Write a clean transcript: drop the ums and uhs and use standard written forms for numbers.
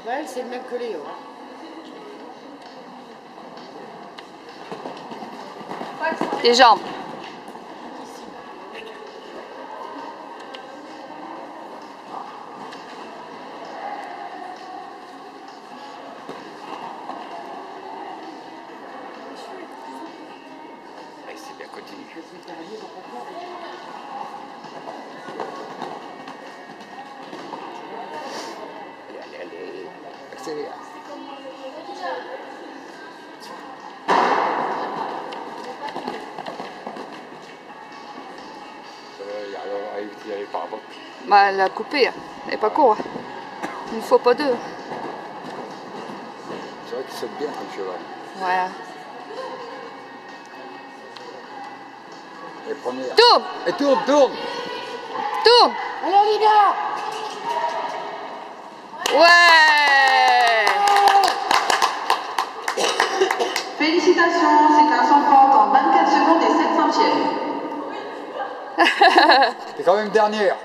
Ouais, c'est le même que Léo. Hein. Les jambes. C'est bien continue. Allez, accélère. Alors, il n'y avait pas avant. Bah, elle a coupé. Elle n'est pas con. Une fois, pas deux. C'est vrai qu'il saute bien comme cheval. Ouais. Et première. Tourne! Et tourne, tourne! Tourne! Alors, Lina! Ouais! Félicitations, c'est un 130 en 24 secondes et 7 centièmes. T'es quand même dernière.